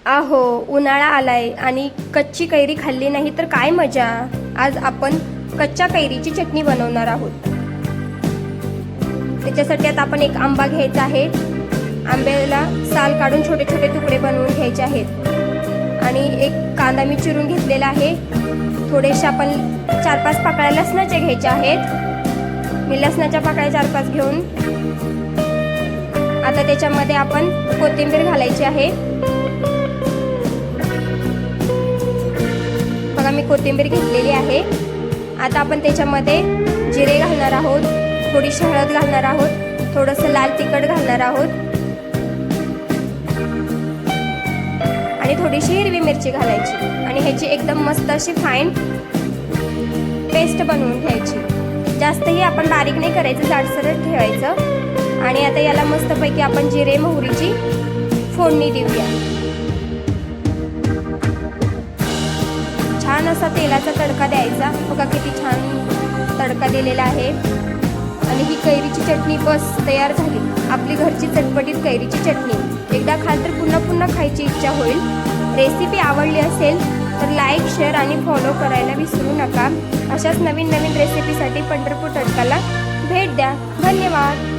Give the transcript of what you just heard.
आहो, उन्हाळा आलाय आणि कच्ची कैरी खाल्ली नाही तर काय मजा. आज आपण कच्च्या कैरीची चटणी बनवणार आहोत. त्याच्यासाठी आता आपण एक आंबा घ्यायचा आहे. आंब्याला साल काढून छोटे छोटे तुकडे बनवून घ्यायचे आहेत. आणि एक कांदा मी चिरून घेतलेला आहे. थोडेसे आपण 4-5 पाकळ्या लसणाच्या घ्यायच्या आहेत. मी लसणाच्या पाकळ्या 4-5 घेऊन आता त्याच्यामध्ये आपण कोथिंबीर घालायची आहे. बघा, मी कोथिंबीर घेतलेली आहे. आता आपण त्याच्यामध्ये जिरे घालणार आहोत, थोडीशी हळद घालणार आहोत, थोडंसं लाल तिखट घालणार आहोत आणि थोडीशी हिरवी मिरची घालायची आणि ह्याची एकदम मस्त अशी फाईन पेस्ट बनवून घ्यायची. जास्तही आपण बारीक नाही करायचं, जाडसरच ठेवायचं. आणि आता याला मस्तपैकी आपण जिरे मोहरीची फोडणी देऊया. छान असा तेलाचा तडका द्यायचा. बघा किती छान तडका दिलेला आहे. आणि ही कैरीची चटणी बस तयार झाली. आपली घरची चटपटीत कैरीची चटणी. एकदा खाल तर पुन्हा पुन्हा खायची इच्छा होईल. रेसिपी आवडली असेल तर लाईक, शेअर आणि फॉलो करायला विसरू नका. अशाच नवीन नवीन रेसिपीसाठी पंढरपूर तडकाला भेट द्या. धन्यवाद.